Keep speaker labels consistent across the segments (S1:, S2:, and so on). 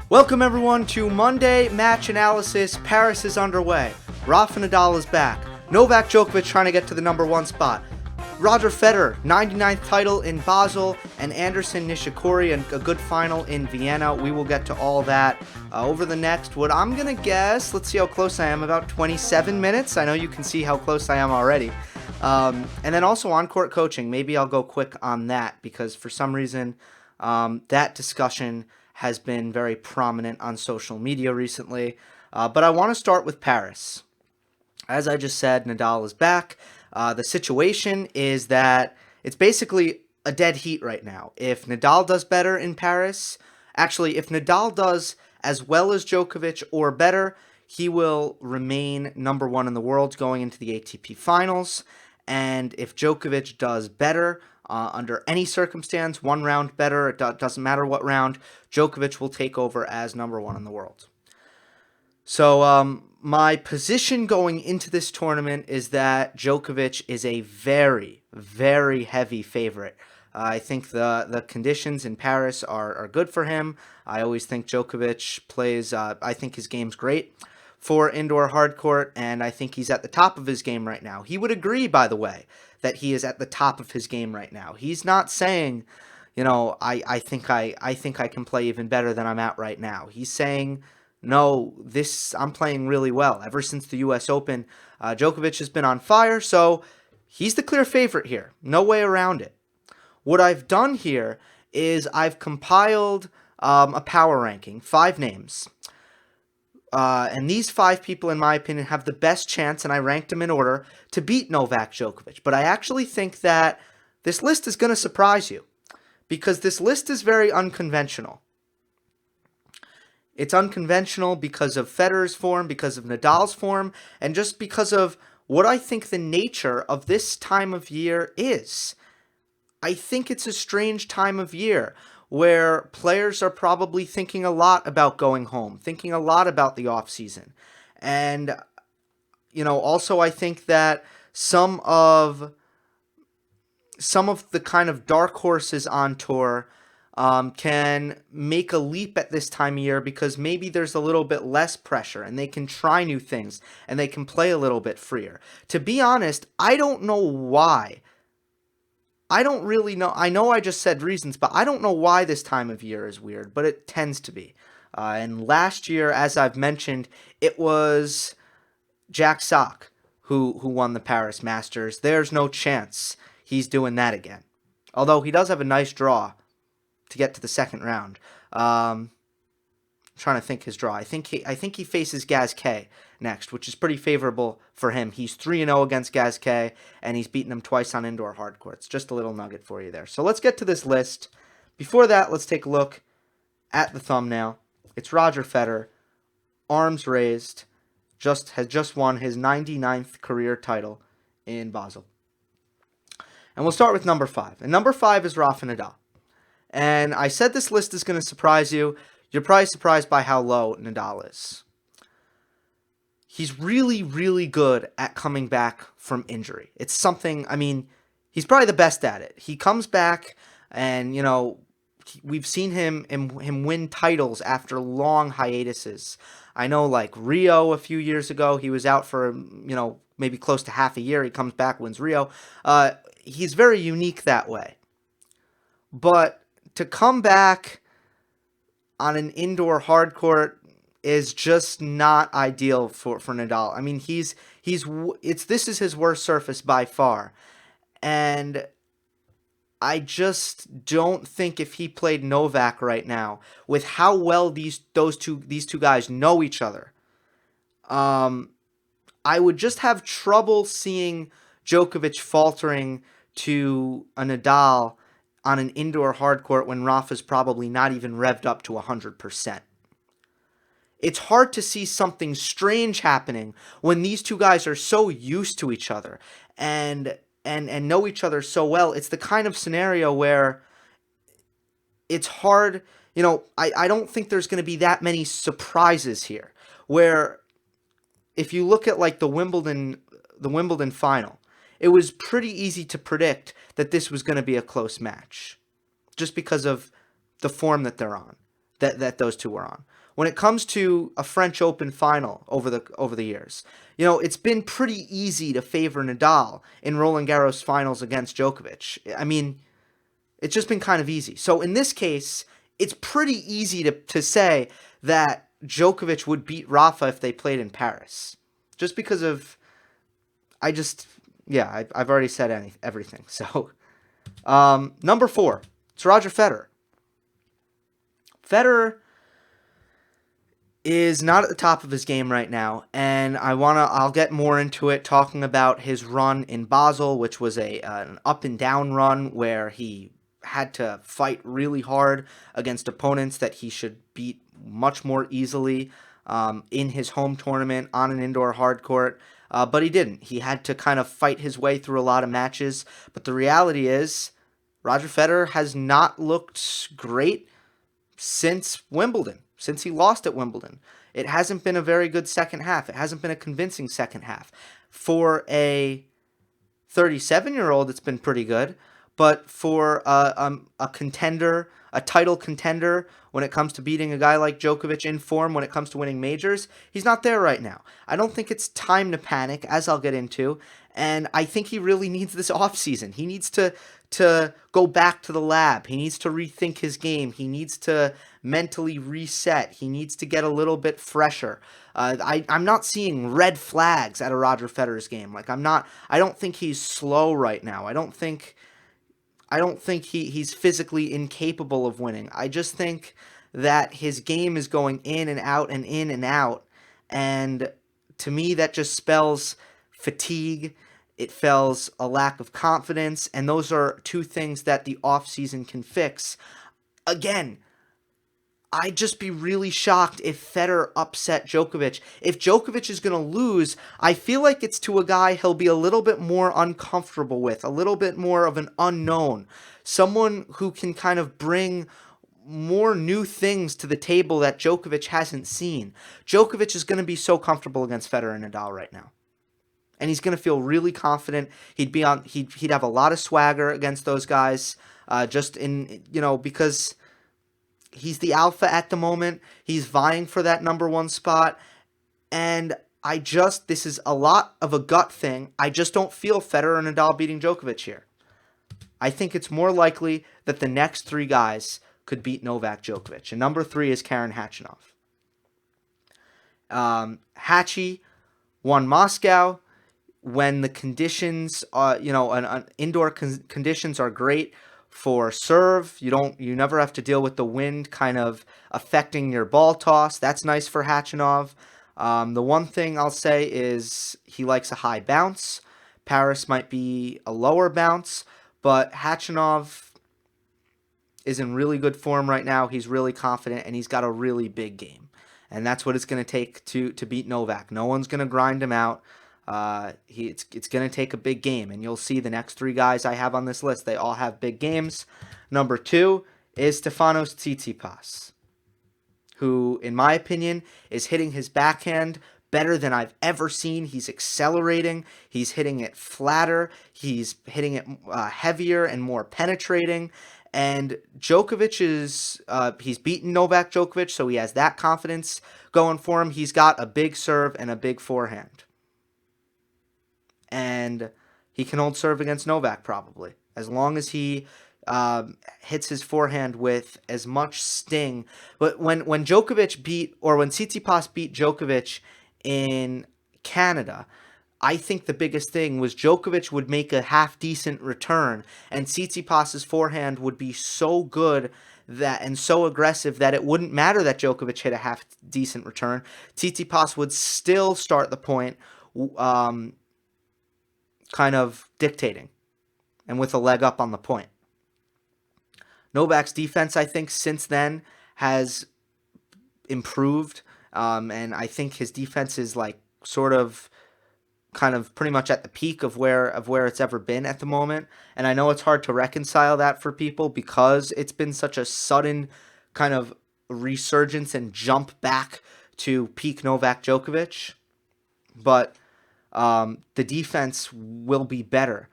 S1: Welcome everyone to Monday Match Analysis. Paris is underway. Rafa Nadal is back. Novak Djokovic trying to get to the number one spot. Roger Federer, 99th title in Basel, and Kei Nishikori, and a good final in Vienna. We will get to all that over the next, what I'm going to guess, let's see how close I am, about 27 minutes. I know you can see how close I am already. And then also on-court coaching. Maybe I'll go quick on that because for some reason that discussion has been very prominent on social media recently. But I want to start with Paris. As I just said, Nadal is back. The situation is that it's basically a dead heat right now. If Nadal does better in Paris, actually, if Nadal does as well as Djokovic or better, he will remain number one in the world going into the ATP finals. And if Djokovic does better, under any circumstance, one round better, it doesn't matter what round, Djokovic will take over as number one in the world. So my position going into this tournament is that Djokovic is a very, very heavy favorite. I think the conditions in Paris are good for him. I always think Djokovic plays, I think his game's great for indoor hard court, and I think he's at the top of his game right now. He would agree, by the way, that he is at the top of his game right now. He's not saying, I think I can play even better than I'm at right now. He's saying, no, I'm playing really well. Ever since the U.S. Open, Djokovic has been on fire, so he's the clear favorite here. No way around it. What I've done here is I've compiled a power ranking, 5 names. And these 5 people, in my opinion, have the best chance, and I ranked them in order, to beat Novak Djokovic. But I actually think that this list is going to surprise you, because this list is very unconventional. It's unconventional because of Federer's form, because of Nadal's form, and just because of what I think the nature of this time of year is. I think it's a strange time of year where players are probably thinking a lot about going home, thinking a lot about the offseason. And, also I think that some of the kind of dark horses on tour can make a leap at this time of year because maybe there's a little bit less pressure and they can try new things and they can play a little bit freer. To be honest, I don't know why. I don't really know. I know I just said reasons, but I don't know why this time of year is weird, but it tends to be. And last year, as I've mentioned, it was Jack Sock who won the Paris Masters. There's no chance he's doing that again. Although he does have a nice draw to get to the second round. Trying to think his draw. I think he faces Gasquet next, which is pretty favorable for him. He's 3-0 against Gasquet, and he's beaten him twice on indoor hard courts. Just a little nugget for you there. So let's get to this list. Before that, let's take a look at the thumbnail. It's Roger Federer, arms raised, has just won his 99th career title in Basel. And we'll start with number 5. And number 5 is Rafa Nadal. And I said this list is going to surprise you. You're probably surprised by how low Nadal is. He's really, really good at coming back from injury. It's something, he's probably the best at it. He comes back and, we've seen him win titles after long hiatuses. I know, like Rio a few years ago, he was out for, maybe close to half a year. He comes back, wins Rio. He's very unique that way. But to come back on an indoor hard court is just not ideal for Nadal. This is his worst surface by far. And I just don't think if he played Novak right now, with how well these two guys know each other, I would just have trouble seeing Djokovic faltering to a Nadal on an indoor hard court when Rafa's probably not even revved up to 100%. It's hard to see something strange happening when these two guys are so used to each other and know each other so well. It's the kind of scenario where it's hard, I don't think there's going to be that many surprises here. Where if you look at like the Wimbledon final, it was pretty easy to predict that this was going to be a close match just because of the form that they're on. that those two were on. When it comes to a French Open final over the years, it's been pretty easy to favor Nadal in Roland Garros finals against Djokovic. I mean, it's just been kind of easy. So in this case, it's pretty easy to say that Djokovic would beat Rafa if they played in Paris. Just because of, I've already said everything. So, number 4, it's Roger Federer. Federer is not at the top of his game right now, and I'll get more into it talking about his run in Basel, which was an up and down run where he had to fight really hard against opponents that he should beat much more easily in his home tournament on an indoor hard court, but he didn't. He had to kind of fight his way through a lot of matches, but the reality is Roger Federer has not looked great since Wimbledon, since he lost at Wimbledon. It hasn't been a very good second half. It hasn't been a convincing second half. For a 37-year-old, it's been pretty good. But for a contender, a title contender, when it comes to beating a guy like Djokovic in form, when it comes to winning majors, he's not there right now. I don't think it's time to panic, as I'll get into, and I think he really needs this offseason. He needs to go back to the lab. He needs to rethink his game. He needs to mentally reset. He needs to get a little bit fresher. I'm not seeing red flags at a Roger Federer's game. I don't think he's slow right now. I don't think he's physically incapable of winning. I just think that his game is going in and out and in and out. And to me, that just spells fatigue. It spells a lack of confidence. And those are two things that the offseason can fix. Again, I'd just be really shocked if Federer upset Djokovic. If Djokovic is going to lose, I feel like it's to a guy he'll be a little bit more uncomfortable with, a little bit more of an unknown, someone who can kind of bring more new things to the table that Djokovic hasn't seen. Djokovic is going to be so comfortable against Federer and Nadal right now. And he's going to feel really confident. He'd have a lot of swagger against those guys, because he's the alpha at the moment. He's vying for that number 1 spot. And this is a lot of a gut thing. I just don't feel Federer and Nadal beating Djokovic here. I think it's more likely that the next 3 guys could beat Novak Djokovic. And number 3 is Karen Khachanov. Hachi won Moscow when the conditions, indoor conditions are great. For serve, you never have to deal with the wind kind of affecting your ball toss. That's nice for Khachanov. The one thing I'll say is he likes a high bounce. Paris might be a lower bounce, but Khachanov is in really good form right now. He's really confident, and he's got a really big game. And that's what it's going to take to beat Novak. No one's going to grind him out. It's going to take a big game, and you'll see the next 3 guys I have on this list. They all have big games. Number 2 is Stefanos Tsitsipas, who, in my opinion, is hitting his backhand better than I've ever seen. He's accelerating. He's hitting it flatter. He's hitting it heavier and more penetrating. And Djokovic he's beaten Novak Djokovic, so he has that confidence going for him. He's got a big serve and a big forehand. And he can hold serve against Novak probably, as long as he hits his forehand with as much sting. But when Tsitsipas beat Djokovic in Canada, I think the biggest thing was Djokovic would make a half-decent return, and Tsitsipas's forehand would be so good and so aggressive that it wouldn't matter that Djokovic hit a half-decent return. Tsitsipas would still start the point, kind of dictating and with a leg up on the point. Novak's defense, I think, since then has improved, and I think his defense is kind of pretty much at the peak of where it's ever been at the moment. And I know it's hard to reconcile that for people because it's been such a sudden kind of resurgence and jump back to peak Novak Djokovic, but the defense will be better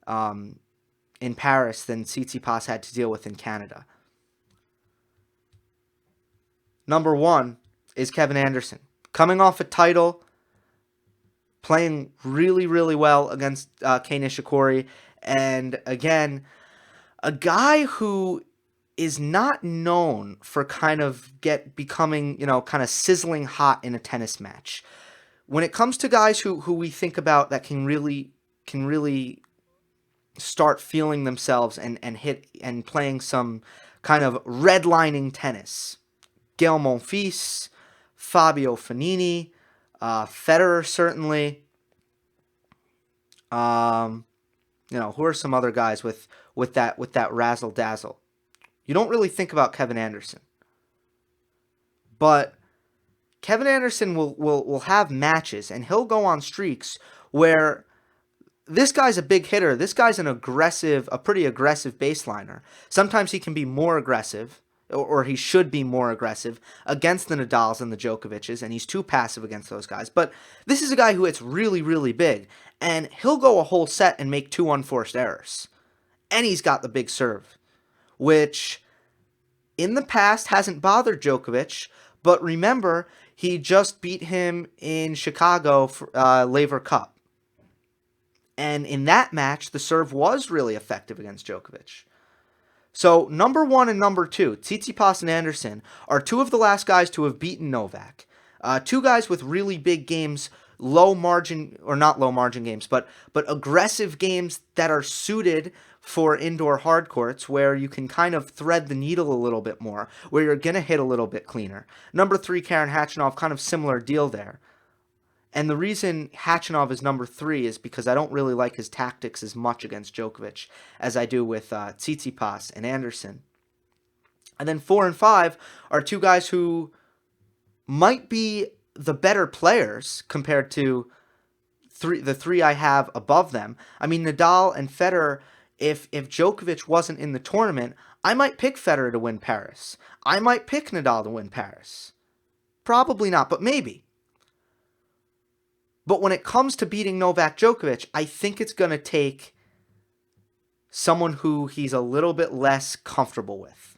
S1: in Paris than Tsitsipas had to deal with in Canada. Number 1 is Kevin Anderson. Coming off a title, playing really, really well against Kei Nishikori. And again, a guy who is not known for kind of becoming, kind of sizzling hot in a tennis match. When it comes to guys who we think about that can really start feeling themselves and hit and playing some kind of redlining tennis, Gael Monfils, Fabio Fognini, Federer certainly. Who are some other guys with that razzle dazzle? You don't really think about Kevin Anderson, but Kevin Anderson will have matches and he'll go on streaks where this guy's a big hitter. This guy's a pretty aggressive baseliner. Sometimes he can be more aggressive, or he should be more aggressive against the Nadals and the Djokovic's, and he's too passive against those guys. But this is a guy who hits really, really big, and he'll go a whole set and make 2 unforced errors. And he's got the big serve, which in the past hasn't bothered Djokovic, but remember, he just beat him in Chicago for Laver Cup. And in that match, the serve was really effective against Djokovic. So number 1 and number 2, Tsitsipas and Anderson, are 2 of the last guys to have beaten Novak. 2 guys with really big games, low margin, or not low margin games, but aggressive games that are suited for indoor hard courts where you can kind of thread the needle a little bit more, where you're going to hit a little bit cleaner. Number 3, Karen Khachanov, kind of similar deal there. And the reason Khachanov is number 3 is because I don't really like his tactics as much against Djokovic as I do with Tsitsipas and Anderson. And then 4 and 5 are 2 guys who might be the better players compared to the 3 I have above them. I mean, Nadal and Federer, if Djokovic wasn't in the tournament, I might pick Federer to win Paris. I might pick Nadal to win Paris. Probably not, but maybe. But when it comes to beating Novak Djokovic, I think it's going to take someone who he's a little bit less comfortable with.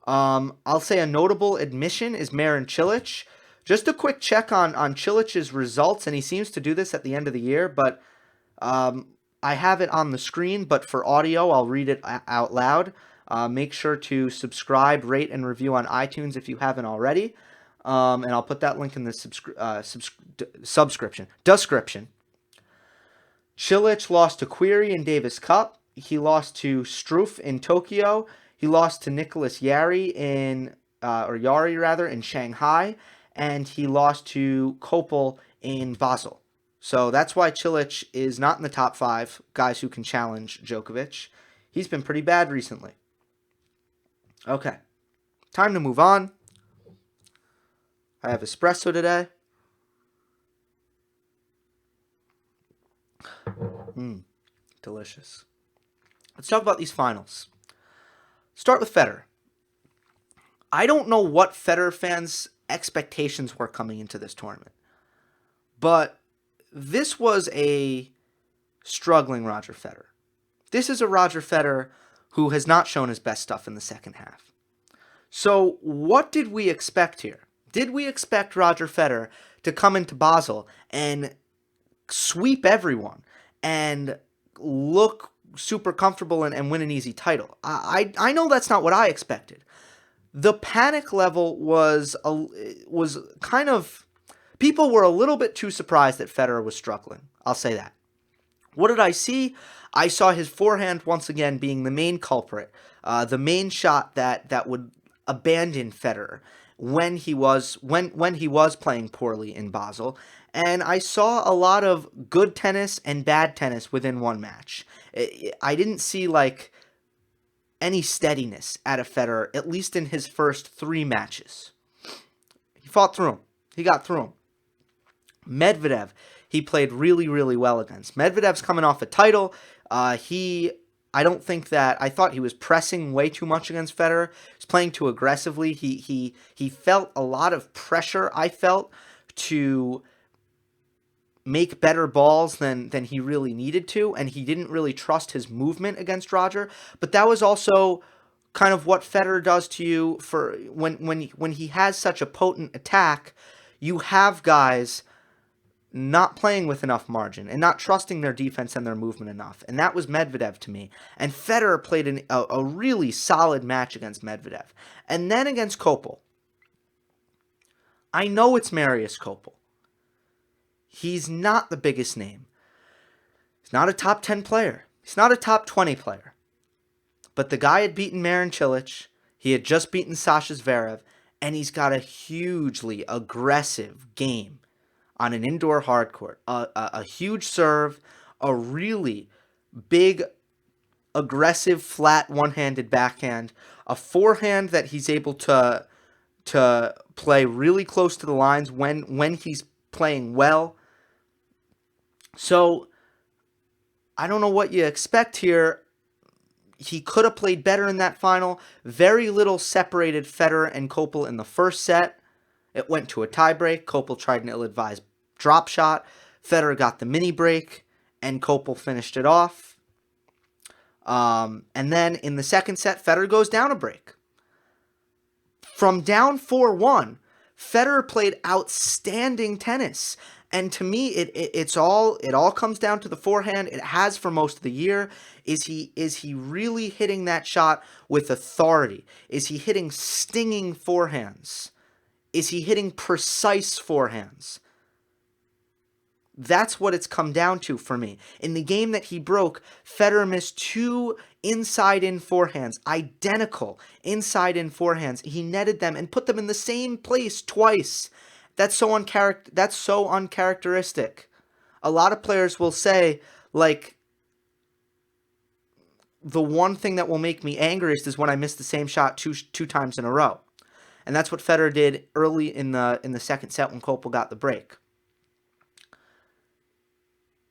S1: I'll say a notable admission is Marin Cilic. Just a quick check on Cilic's results, and he seems to do this at the end of the year, but I have it on the screen, but for audio, I'll read it out loud. Make sure to subscribe, rate, and review on iTunes if you haven't already. And I'll put that link in the description. Cilic lost to Querrey in Davis Cup. He lost to Struff in Tokyo. He lost to Nicholas Yarry in Shanghai, and he lost to Copil in Basel. So that's why Cilic is not in the top 5 guys who can challenge Djokovic. He's been pretty bad recently. Okay, time to move on. I have espresso today. Delicious. Let's talk about these finals. Start with Federer. I don't know what Federer fans' expectations were coming into this tournament, but this was a struggling Roger Federer. This is a Roger Federer who has not shown his best stuff in the second half. So what did we expect here? Did we expect Roger Federer to come into Basel and sweep everyone and look super comfortable and win an easy title? I know that's not what I expected. The panic level was kind of... People were a little bit too surprised that Federer was struggling. I'll say that. What did I see? I saw his forehand once again being the main culprit, the main shot that would abandon Federer when he was playing poorly in Basel, and I saw a lot of good tennis and bad tennis within one match. I didn't see any steadiness out of Federer, at least in his first 3 matches. He fought through him. He got through him. Medvedev, he played really, really well against. Medvedev's coming off a title. I thought he was pressing way too much against Federer. He was playing too aggressively. He felt a lot of pressure, I felt, to make better balls than he really needed to, and he didn't really trust his movement against Roger. But that was also kind of what Federer does to you for when he has such a potent attack. You have guys not playing with enough margin and not trusting their defense and their movement enough. And that was Medvedev to me. And Federer played a really solid match against Medvedev. And then against Copil. I know it's Marius Copil. He's not the biggest name. He's not a top 10 player. He's not a top 20 player. But the guy had beaten Marin Cilic. He had just beaten Sasha Zverev. And he's got a hugely aggressive game on an indoor hard court. A huge serve, a really big, aggressive, flat, one-handed backhand, a forehand that he's able to play really close to the lines when he's playing well. So, I don't know what you expect here. He could have played better in that final. Very little separated Federer and Copil in the first set. It went to a tiebreak. Copil tried an ill-advised drop shot. Federer got the mini break, and Copil finished it off. And then in the second set, Federer goes down a break. From down 4-1, Federer played outstanding tennis. And to me, it all comes down to the forehand. It has for most of the year. Is he really hitting that shot with authority? Is he hitting stinging forehands? Is he hitting precise forehands? That's what it's come down to for me. In the game that he broke, Federer missed 2 inside-in forehands, identical inside-in forehands. He netted them and put them in the same place twice. That's so uncharacteristic. A lot of players will say, like, the one thing that will make me angriest is when I miss the same shot two times in a row. And that's what Federer did early in the second set when Copil got the break.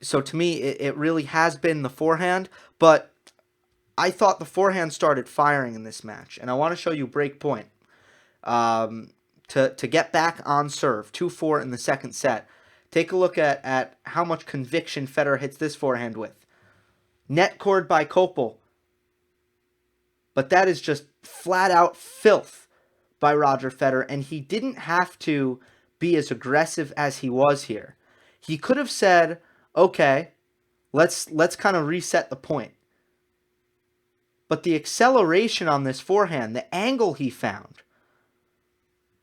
S1: So to me, it really has been the forehand, but I thought the forehand started firing in this match. And I want to show you break point. To get back on serve, 2-4 in the second set. Take a look at how much conviction Federer hits this forehand with. Net cord by Copil. But that is just flat out filth by Roger Federer, and he didn't have to be as aggressive as he was here. He could have said, okay, let's kind of reset the point. But the acceleration on this forehand, the angle he found,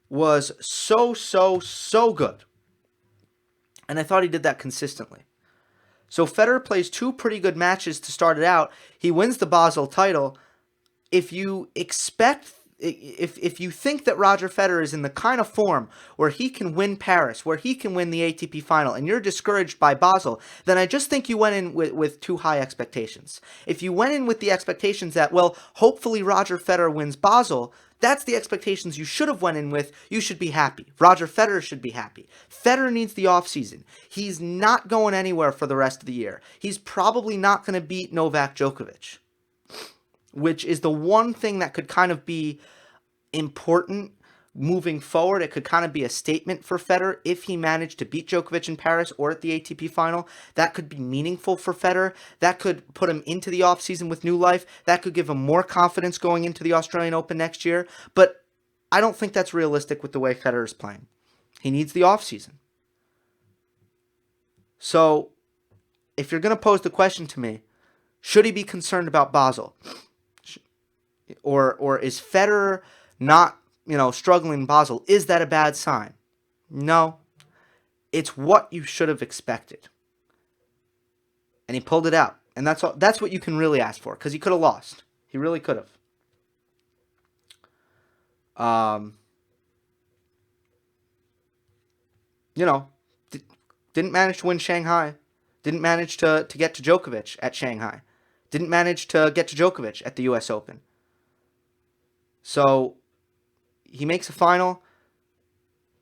S1: was so good. And I thought he did that consistently. So Federer plays 2 pretty good matches to start it out. He wins the Basel title. If you think that Roger Federer is in the kind of form where he can win Paris, where he can win the ATP final, and you're discouraged by Basel, then I just think you went in with too high expectations. If you went in with the expectations that, well, hopefully Roger Federer wins Basel, that's the expectations you should have went in with. You should be happy. Roger Federer should be happy. Federer needs the offseason. He's not going anywhere for the rest of the year. He's probably not going to beat Novak Djokovic, which is the one thing that could kind of be important moving forward. It could kind of be a statement for Federer if he managed to beat Djokovic in Paris or at the ATP final. That could be meaningful for Federer. That could put him into the offseason with new life. That could give him more confidence going into the Australian Open next year. But I don't think that's realistic with the way Federer is playing. He needs the offseason. So, if you're going to pose the question to me, should he be concerned about Basel? Or is Federer not, struggling in Basel? Is that a bad sign? No. It's what you should have expected. And he pulled it out. And that's what you can really ask for, because he could have lost. He really could have. Didn't manage to win Shanghai. Didn't manage to get to Djokovic at Shanghai. Didn't manage to get to Djokovic at the US Open. So, he makes a final.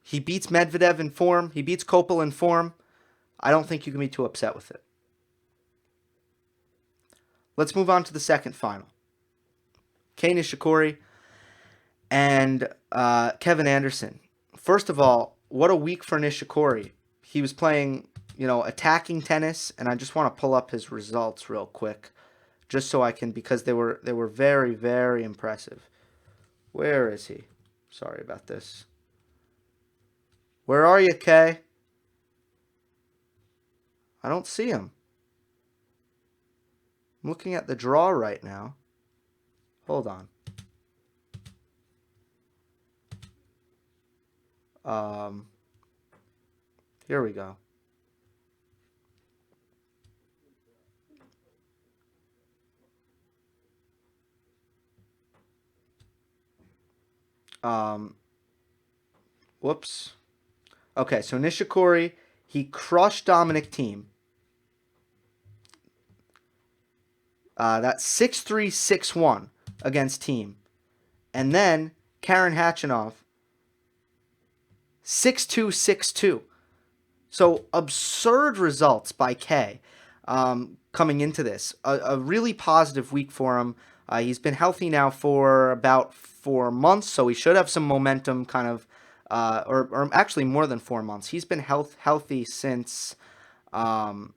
S1: He beats Medvedev in form. He beats Copil in form. I don't think you can be too upset with it. Let's move on to the second final. Kei Nishikori and Kevin Anderson. First of all, what a week for Nishikori. He was playing, attacking tennis, and I just want to pull up his results real quick, just so I can, because they were very, very impressive. Where is he? Sorry about this. Where are you, Kei? I don't see him. I'm looking at the draw right now. Hold on. Here we go. Whoops. Okay, so Nishikori, he crushed Dominic Thiem. That's 6-3, 6-1 against Thiem. And then Karen Khachanov, 6-2, 6-2. So absurd results by Kei coming into this. A really positive week for him. He's been healthy now for about 4 months, so he should have some momentum kind of, or actually more than 4 months. He's been healthy since after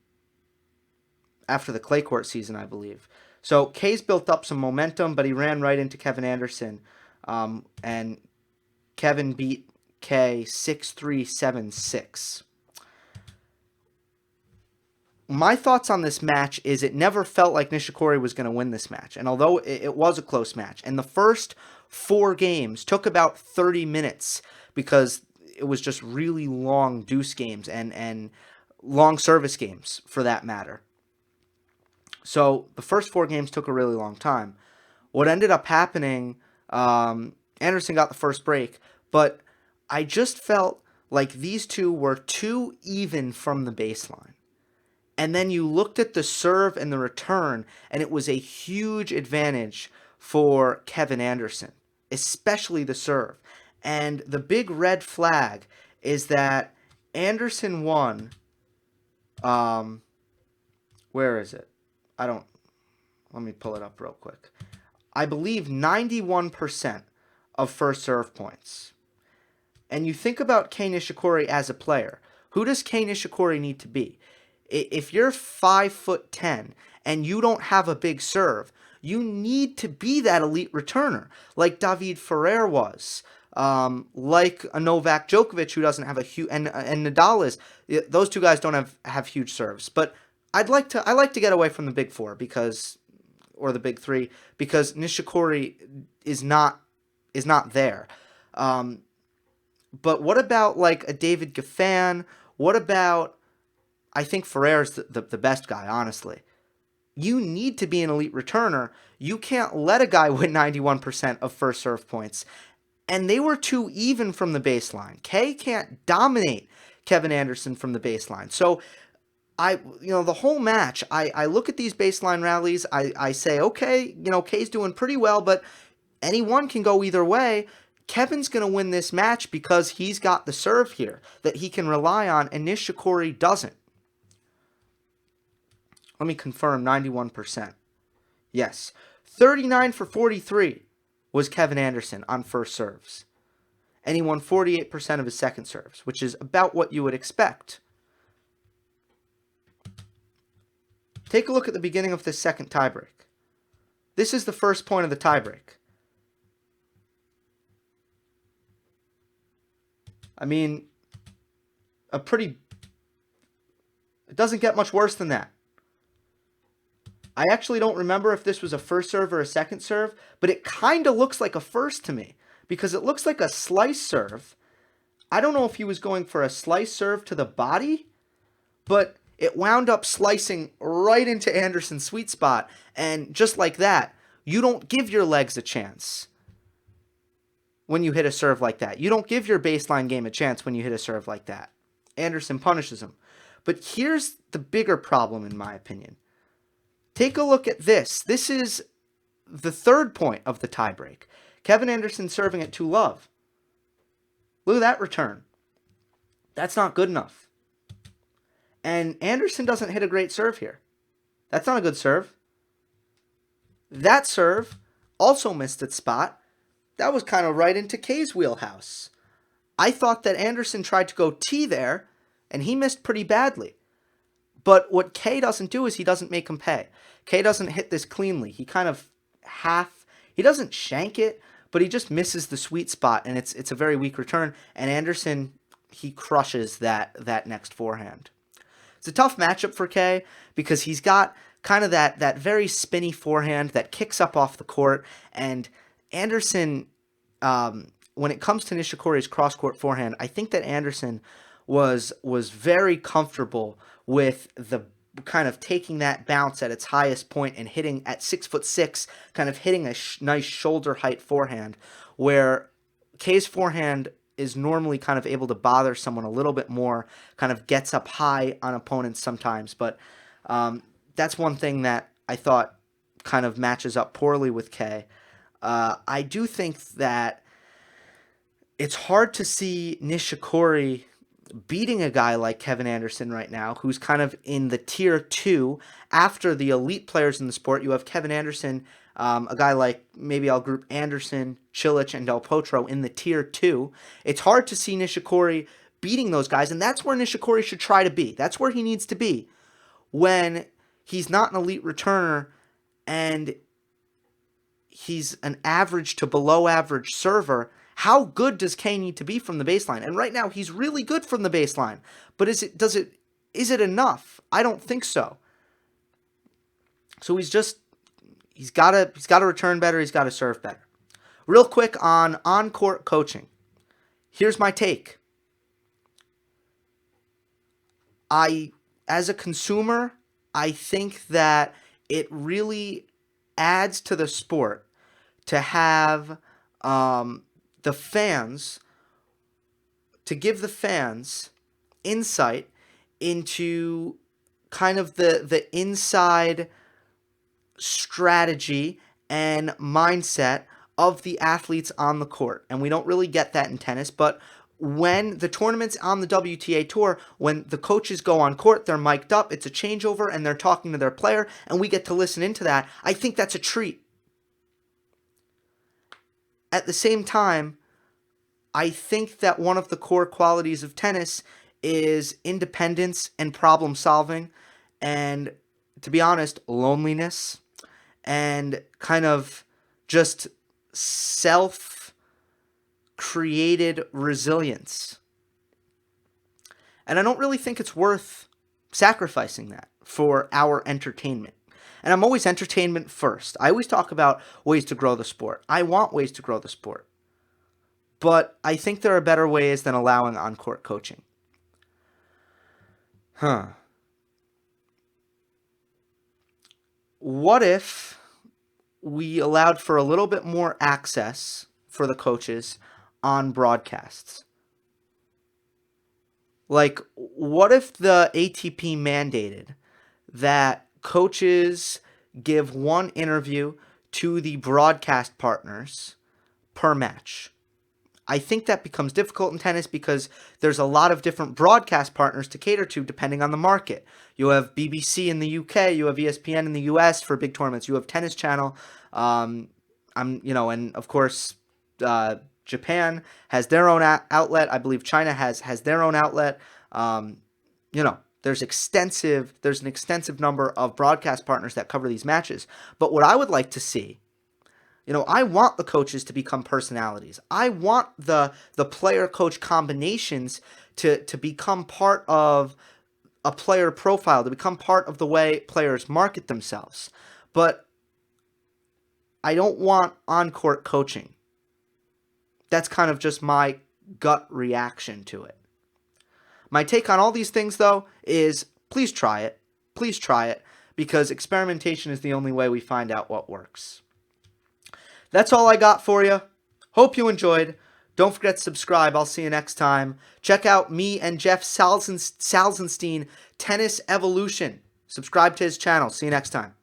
S1: the clay court season, I believe. So Kei's built up some momentum, but he ran right into Kevin Anderson, and Kevin beat Kei 6-3, 7-6. My thoughts on this match is it never felt like Nishikori was going to win this match. And although it was a close match, and the first 4 games took about 30 minutes because it was just really long deuce games and long service games for that matter. So the first 4 games took a really long time. What ended up happening, Anderson got the first break, but I just felt like these two were too even from the baseline. And then you looked at the serve and the return, and it was a huge advantage for Kevin Anderson, especially the serve. And the big red flag is that Anderson won. Where is it? Let me pull it up real quick. I believe 91% of first serve points. And you think about Kei Nishikori as a player. Who does Kei Nishikori need to be? If you're 5'10" and you don't have a big serve, you need to be that elite returner, like David Ferrer was, like a Novak Djokovic who doesn't have a huge, and Nadal is. Those two guys don't have huge serves. But I like to get away from the big four or the big three, because Nishikori is not there. But what about like a David Goffin? What about, I think Ferrer's the best guy, honestly. You need to be an elite returner. You can't let a guy win 91% of first serve points. And they were too even from the baseline. Kei can't dominate Kevin Anderson from the baseline. So the whole match, I look at these baseline rallies, I say, okay, Kei's doing pretty well, but anyone can go either way. Kevin's going to win this match because he's got the serve here that he can rely on, and Nishikori doesn't. Let me confirm, 91%. Yes. 39 for 43 was Kevin Anderson on first serves. And he won 48% of his second serves, which is about what you would expect. Take a look at the beginning of this second tiebreak. This is the first point of the tiebreak. I mean, it doesn't get much worse than that. I actually don't remember if this was a first serve or a second serve, but it kind of looks like a first to me, because it looks like a slice serve. I don't know if he was going for a slice serve to the body, but it wound up slicing right into Anderson's sweet spot, and just like that, you don't give your legs a chance when you hit a serve like that. You don't give your baseline game a chance when you hit a serve like that. Anderson punishes him. But here's the bigger problem, in my opinion. Take a look at this. This is the third point of the tiebreak. Kevin Anderson serving at 2-love. Look at that return. That's not good enough. And Anderson doesn't hit a great serve here. That's not a good serve. That serve also missed its spot. That was kind of right into Kei's wheelhouse. I thought that Anderson tried to go T there, and he missed pretty badly. But what Kei doesn't do is he doesn't make him pay. Kei doesn't hit this cleanly. He kind of he doesn't shank it, but he just misses the sweet spot, and it's a very weak return. And Anderson, he crushes that next forehand. It's a tough matchup for Kei because he's got kind of that very spinny forehand that kicks up off the court, and Anderson, when it comes to Nishikori's cross-court forehand, I think that Anderson was very comfortable with the kind of taking that bounce at its highest point and hitting at 6'6", kind of hitting a nice shoulder height forehand, where Kei's forehand is normally kind of able to bother someone a little bit more, kind of gets up high on opponents sometimes. But that's one thing that I thought kind of matches up poorly with Kei. I do think that it's hard to see Nishikori beating a guy like Kevin Anderson right now, who's kind of in the tier 2. After the elite players in the sport, you have Kevin Anderson, a guy like, maybe I'll group Anderson, Cilic, and Del Potro in the tier 2. It's hard to see Nishikori beating those guys, and that's where Nishikori should try to be. That's where he needs to be when he's not an elite returner and he's an average to below average server. How good does Kei need to be from the baseline? And right now, he's really good from the baseline. But is it enough? I don't think so. So he's got to return better. He's got to serve better. Real quick on court coaching. Here's my take. As a consumer, I think that it really adds to the sport to have the fans, to give the fans insight into kind of the inside strategy and mindset of the athletes on the court. And we don't really get that in tennis, but when the tournament's on the WTA Tour, when the coaches go on court, they're mic'd up, it's a changeover, and they're talking to their player, and we get to listen into that. I think that's a treat. At the same time, I think that one of the core qualities of tennis is independence and problem solving, and, to be honest, loneliness, and kind of just self-created resilience. And I don't really think it's worth sacrificing that for our entertainment. And I'm always entertainment first. I always talk about ways to grow the sport. I want ways to grow the sport. But I think there are better ways than allowing on-court coaching. What if we allowed for a little bit more access for the coaches on broadcasts? Like, what if the ATP mandated that coaches give one interview to the broadcast partners per match? I think that becomes difficult in tennis because there's a lot of different broadcast partners to cater to depending on the market. You have BBC in the UK, you have ESPN in the US for big tournaments, you have Tennis Channel, and of course Japan has their own outlet. I believe China has their own outlet. There's an extensive number of broadcast partners that cover these matches. But what I would like to see, I want the coaches to become personalities. I want the player-coach combinations to become part of a player profile, to become part of the way players market themselves. But I don't want on-court coaching. That's kind of just my gut reaction to it. My take on all these things, though, is please try it. Please try it, because experimentation is the only way we find out what works. That's all I got for you. Hope you enjoyed. Don't forget to subscribe. I'll see you next time. Check out me and Jeff Salzenstein, Tennis Evolution. Subscribe to his channel. See you next time.